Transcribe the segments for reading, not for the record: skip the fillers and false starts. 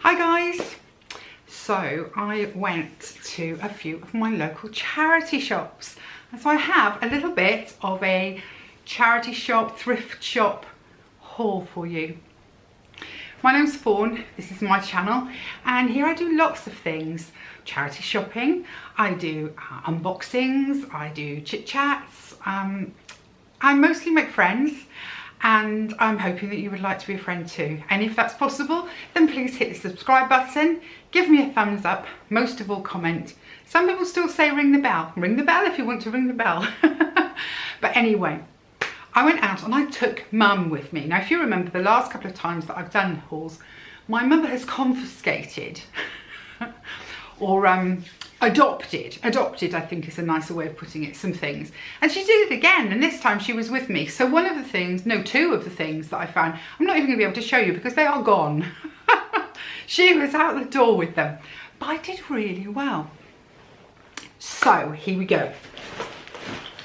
Hi guys! So I went to a few of my local charity shops, and so I have a little bit of a charity shop, thrift shop haul for you. My name's Fawn, this is my channel, and here I do lots of things. Charity shopping, I do unboxings, I do chit chats, I mostly make friends, and I'm hoping that you would like to be a friend too. And if that's possible, then please hit the subscribe button, give me a thumbs up, most of all comment. Some people still say ring the bell. Ring the bell if you want to ring the bell. But anyway, I went out and I took Mum with me. Now if you remember the last couple of times that I've done hauls, my mother has confiscated or adopted I think is a nicer way of putting it, some things, and she did it again, and this time she was with me. So one of the things, no, two of the things that I found, I'm not even going to be able to show you because they are gone. She was out the door with them, but I did really well. So here we go.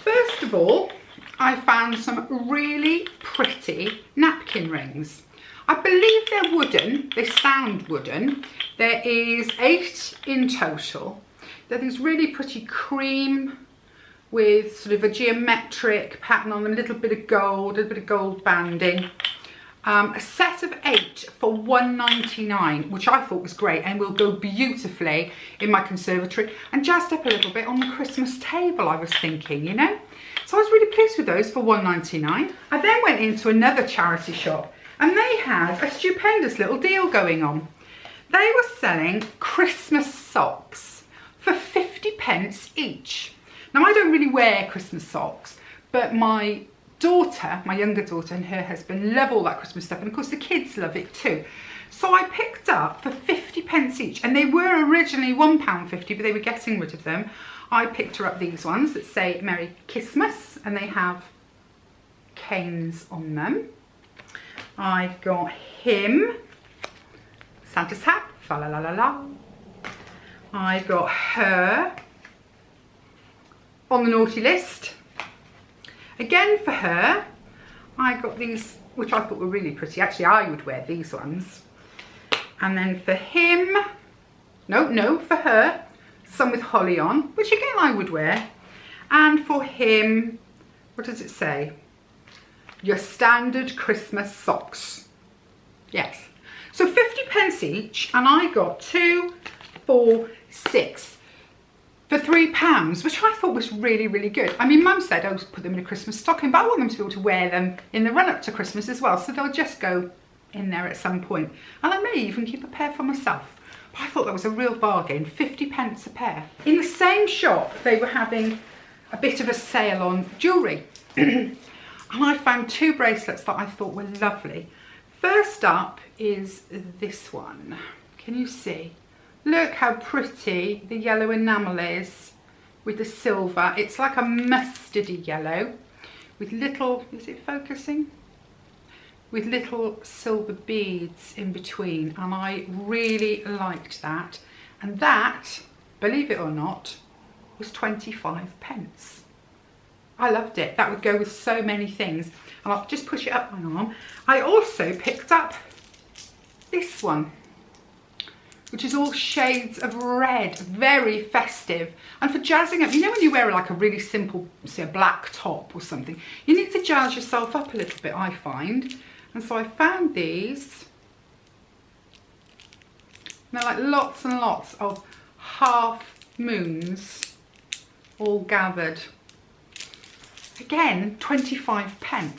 First of all, I found some really pretty napkin rings. I believe they're wooden, they sound wooden. There is 8 in total. They're these really pretty cream with sort of a geometric pattern on them, a little bit of gold banding. A set of 8 for £1.99, which I thought was great and will go beautifully in my conservatory and just up a little bit on the Christmas table, I was thinking, you know. So I was really pleased with those for £1.99. I then went into another charity shop and they had a stupendous little deal going on. They were selling Christmas socks for 50p each. Now I don't really wear Christmas socks, but my daughter, my younger daughter, and her husband love all that Christmas stuff, and of course the kids love it too. So I picked up for 50p each, and they were originally £1.50, but they were getting rid of them. I picked her up these ones that say Merry Christmas, and they have canes on them. I got him Santa's hat, fa la la la la. I got her on the naughty list. Again for her, I got these, which I thought were really pretty. Actually, I would wear these ones. And then for him, no, for her, some with holly on, which again I would wear. And for him, what does it say? Your standard Christmas socks. Yes. So 50p each, and I got 2, 4, 6 for £3, which I thought was really, really good. I mean, Mum said, oh, put them in a Christmas stocking, but I want them to be able to wear them in the run-up to Christmas as well, so they'll just go in there at some point. And I may even keep a pair for myself. But I thought that was a real bargain, 50p a pair. In the same shop, they were having a bit of a sale on jewellery. And I found 2 bracelets that I thought were lovely. First up is this one. Can you see? Look how pretty the yellow enamel is with the silver. It's like a mustardy yellow with little, is it focusing? With little silver beads in between, and I really liked that. And that, believe it or not, was 25p. I loved it. That would go with so many things. And I'll just push it up my arm. I also picked up this one, which is all shades of red, very festive. And for jazzing up, you know when you wear like a really simple, say a black top or something, you need to jazz yourself up a little bit, I find. And so I found these. And they're like lots and lots of half moons all gathered. Again, 25p. I'm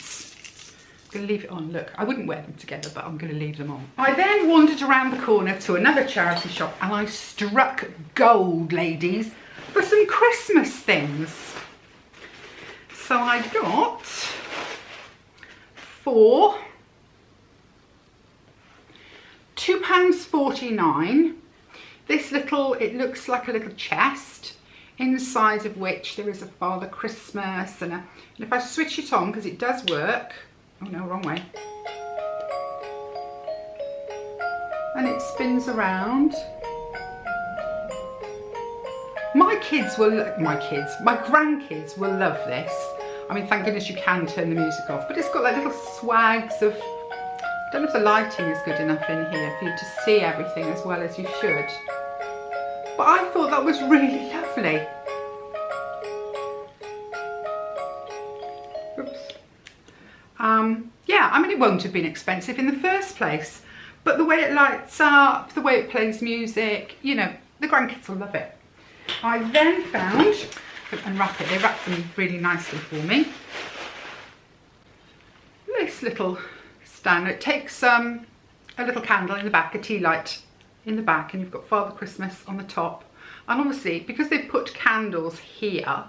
going to leave it on. Look, I wouldn't wear them together, but I'm going to leave them on. I then wandered around the corner to another charity shop and I struck gold, ladies, for some Christmas things. So I got 4 £2.49. This little, it looks like a little chest, inside of which there is a Father Christmas, and if I switch it on, because it does work, oh no, wrong way, and it spins around. My grandkids will love this. I mean, thank goodness you can turn the music off, but it's got like little swags of Don't know if the lighting is good enough in here for you to see everything as well as you should. But I thought that was really lovely. Oops. Yeah, I mean, it won't have been expensive in the first place, but the way it lights up, the way it plays music, you know, the grandkids will love it. I then found, unwrap it, they wrapped them really nicely for me, this little stand. It takes a little candle in the back, a tea light in the back, and you've got Father Christmas on the top. And obviously, because they've put candles here,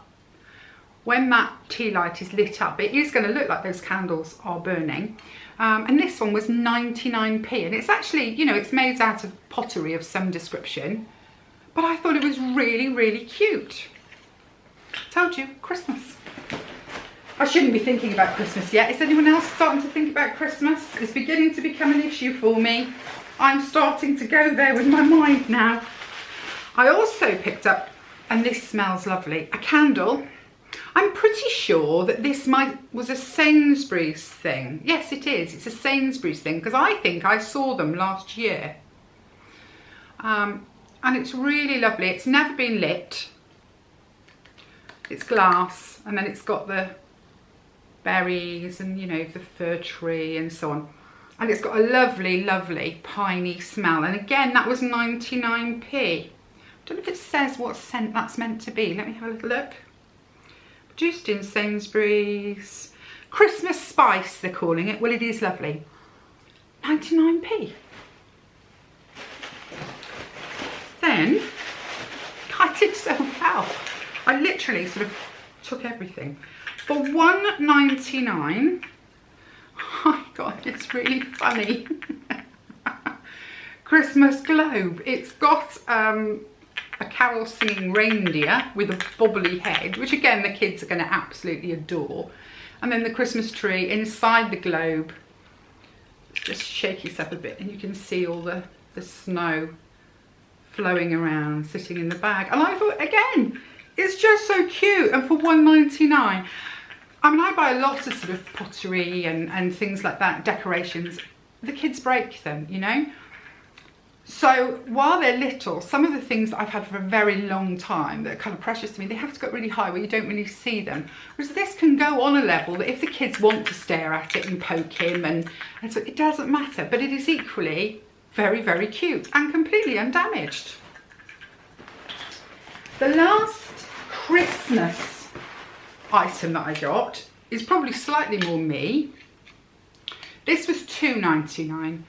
when that tea light is lit up, it is going to look like those candles are burning. And this one was 99p, and it's actually, you know, it's made out of pottery of some description, but I thought it was really, really cute. Told you, Christmas. I shouldn't be thinking about Christmas yet. Is anyone else starting to think about Christmas? It's beginning to become an issue for me. I'm starting to go there with my mind now. I also picked up, and this smells lovely, a candle. I'm pretty sure that this was a Sainsbury's thing. Yes, it is. It's a Sainsbury's thing, because I think I saw them last year. And it's really lovely. It's never been lit. It's glass, and then it's got the berries and, you know, the fir tree and so on. And it's got a lovely, lovely piney smell. And again, that was 99p. I don't know if it says what scent that's meant to be. Let me have a little look. Produced in Sainsbury's. Christmas spice, they're calling it. Well, it is lovely. 99p. Then, I did so well. I literally sort of took everything. For £1.99, oh my God, it's really funny. Christmas globe. It's got a carol singing reindeer with a bobbly head, which again the kids are going to absolutely adore. And then the Christmas tree inside the globe. Just shake yourself a bit and you can see all the snow flowing around, sitting in the bag. And I thought, again, it's just so cute. And for £1.99, I mean, I buy a lot of sort of pottery and things like that, decorations. The kids break them, you know. So while they're little, some of the things that I've had for a very long time that are kind of precious to me, they have to go really high where you don't really see them. Whereas this can go on a level that if the kids want to stare at it and poke him, and so it doesn't matter. But it is equally very, very cute and completely undamaged. The last Christmas item that I got is probably slightly more me. This was £2.99,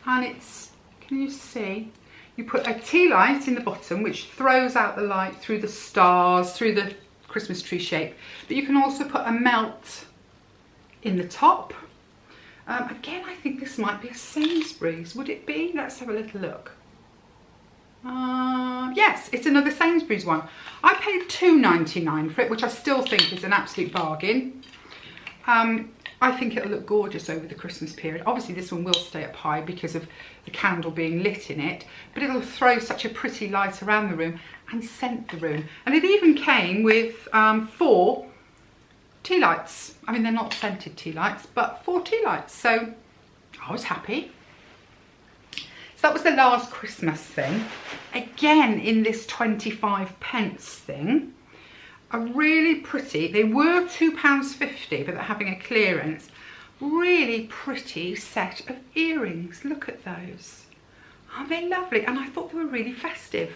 and it's, can you see? You put a tea light in the bottom which throws out the light through the stars, through the Christmas tree shape, but you can also put a melt in the top. Again, I think this might be a Sainsbury's. Would it be? Let's have a little look. Yes, it's another Sainsbury's one. I paid £2.99 for it, which I still think is an absolute bargain. I think it'll look gorgeous over the Christmas period. Obviously this one will stay up high because of the candle being lit in it, but it'll throw such a pretty light around the room and scent the room. And it even came with 4 tea lights. I mean, they're not scented tea lights, but 4 tea lights. So I was happy. So that was the last Christmas thing. Again, in this 25p thing, a really pretty, they were £2.50, but they're having a clearance. Really pretty set of earrings. Look at those. Aren't they lovely? And I thought they were really festive.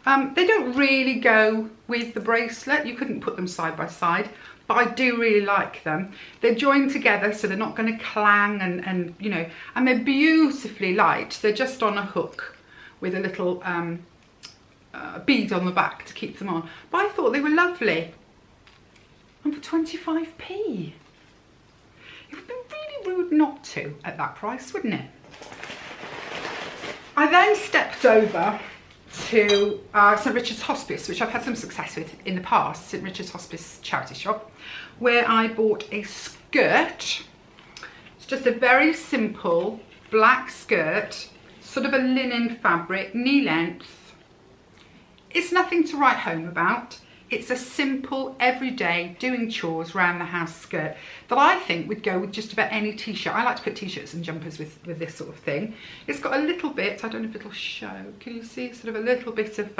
They don't really go with the bracelet. You couldn't put them side by side, but I do really like them. They're joined together, so they're not going to clang and you know, and they're beautifully light. They're just on a hook with a little bead on the back to keep them on. But I thought they were lovely. And for 25p. It would be really rude not to at that price, wouldn't it? I then stepped over to St Richard's Hospice, which I've had some success with in the past, St Richard's Hospice charity shop, where I bought a skirt. It's just a very simple black skirt, sort of a linen fabric, knee length. It's nothing to write home about. It's a simple, everyday, doing chores around the house skirt that I think would go with just about any t-shirt. I like to put t-shirts and jumpers with this sort of thing. It's got a little bit, I don't know if it'll show, can you see sort of a little bit of,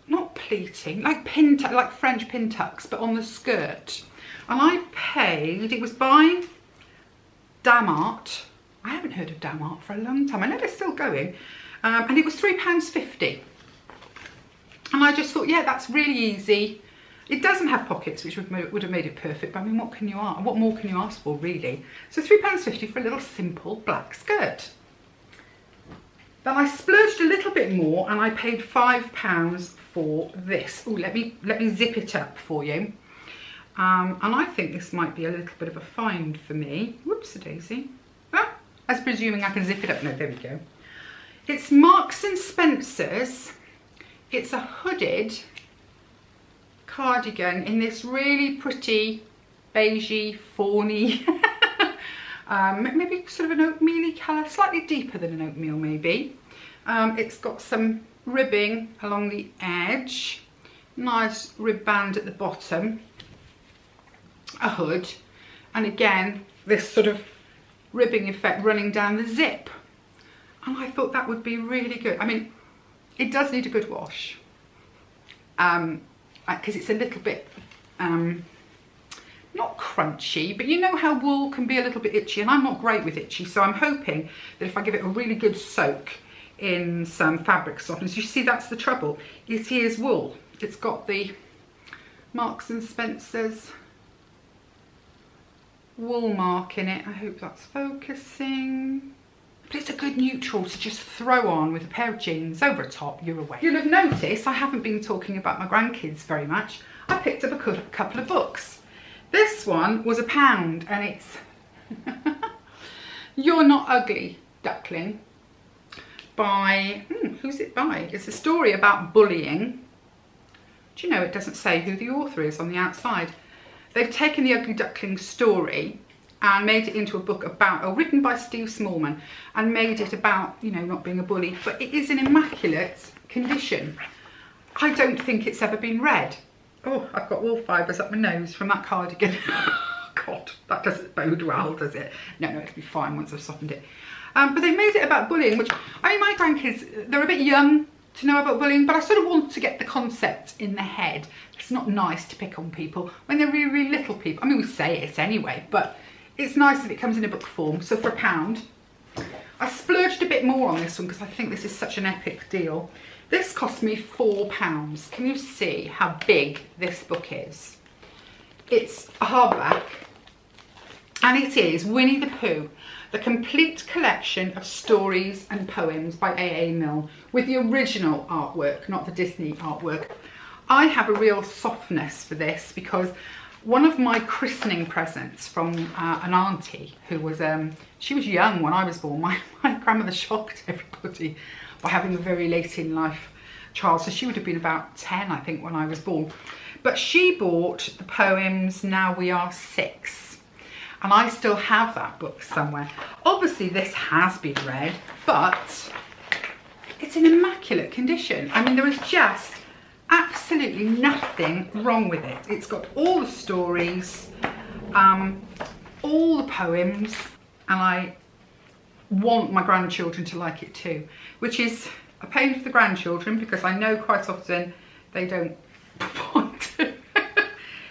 not pleating, like like French pin tucks, but on the skirt. And I paid, it was by Damart. I haven't heard of Damart for a long time. I know they're still going. And it was £3.50. And I just thought, yeah, that's really easy. It doesn't have pockets, which would have made it perfect. But I mean, what more can you ask for, really? So £3.50 for a little simple black skirt. Then I splurged a little bit more, and I paid £5 for this. Oh, let me zip it up for you. And I think this might be a little bit of a find for me. Whoops-a-daisy. Ah, I was presuming I can zip it up. No, there we go. It's Marks and Spencer's. It's a hooded cardigan in this really pretty beigey, fawny, maybe sort of an oatmeal-y colour, slightly deeper than an oatmeal maybe. It's got some ribbing along the edge, nice rib band at the bottom, a hood, and again this sort of ribbing effect running down the zip. And I thought that would be really good. I mean, it does need a good wash, because it's a little bit, not crunchy, but you know how wool can be a little bit itchy, and I'm not great with itchy, so I'm hoping that if I give it a really good soak in some fabric softeners, you see that's the trouble, it is wool. It's got the Marks and Spencer's wool mark in it. I hope that's focusing. But it's a good neutral to just throw on with a pair of jeans over the top, you're away. You'll have noticed I haven't been talking about my grandkids very much. I picked up a couple of books. This one was £1, and it's You're Not Ugly, Duckling, by, who's it by? It's a story about bullying. Do you know, it doesn't say who the author is on the outside. They've taken the Ugly Duckling story and made it into a book about, or written by Steve Smallman, and made it about, you know, not being a bully, but it is in immaculate condition. I don't think it's ever been read. Oh, I've got wool fibres up my nose from that cardigan. God, that doesn't bode well, does it? No, it'll be fine once I've softened it. But they made it about bullying, which, I mean, my grandkids, they're a bit young to know about bullying, but I sort of want to get the concept in their head. It's not nice to pick on people when they're really, really little people. I mean, we say it anyway, but it's nice if it comes in a book form. So for £1, I splurged a bit more on this one because I think this is such an epic deal. This cost me £4. Can you see how big this book is? It's a hardback, and it is Winnie the Pooh, the complete collection of stories and poems by A.A. Milne, with the original artwork, not the Disney artwork. I have a real softness for this because one of my christening presents from an auntie who was, she was young when I was born. My grandmother shocked everybody by having a very late in life child. So she would have been about 10, I think, when I was born. But she bought the poems Now We Are 6. And I still have that book somewhere. Obviously this has been read, but it's in immaculate condition. I mean, there is just absolutely nothing wrong with it. It's got all the stories, all the poems, and I want my grandchildren to like it too, which is a pain for the grandchildren because I know quite often they don't want to.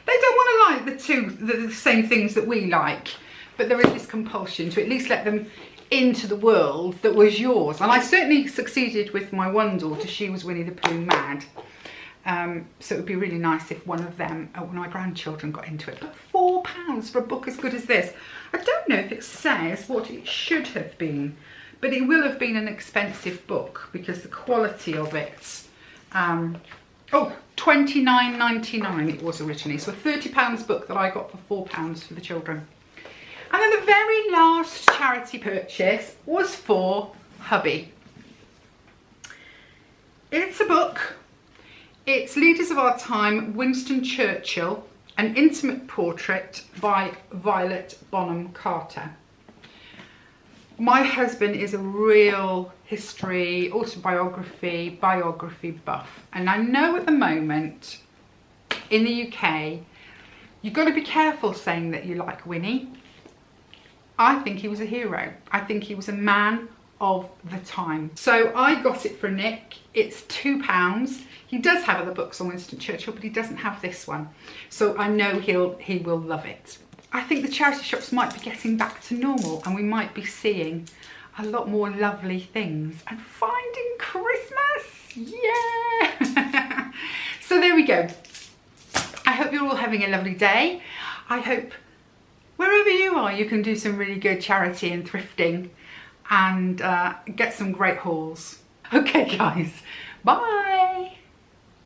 They don't want to like the same things that we like, but there is this compulsion to at least let them into the world that was yours. And I certainly succeeded with my one daughter. She was Winnie the Pooh mad. So it would be really nice if one of them, one of my grandchildren, got into it. But £4 for a book as good as this. I don't know if it says what it should have been, but it will have been an expensive book because the quality of it. Oh, £29.99 it was originally. So a £30 book that I got for £4 for the children. And then the very last charity purchase was for hubby. It's a book. It's Leaders of Our Time, Winston Churchill, an intimate portrait by Violet Bonham Carter. My husband is a real history, autobiography, biography buff. And I know at the moment in the UK, you've got to be careful saying that you like Winnie. I think he was a hero. I think he was a man of the time. So I got it for Nick. It's £2. He does have other books on Winston Churchill, but he doesn't have this one. So I know he will love it. I think the charity shops might be getting back to normal, and we might be seeing a lot more lovely things and finding Christmas. Yeah. So there we go. I hope you're all having a lovely day. I hope wherever you are, you can do some really good charity and thrifting and get some great hauls. Okay guys, bye.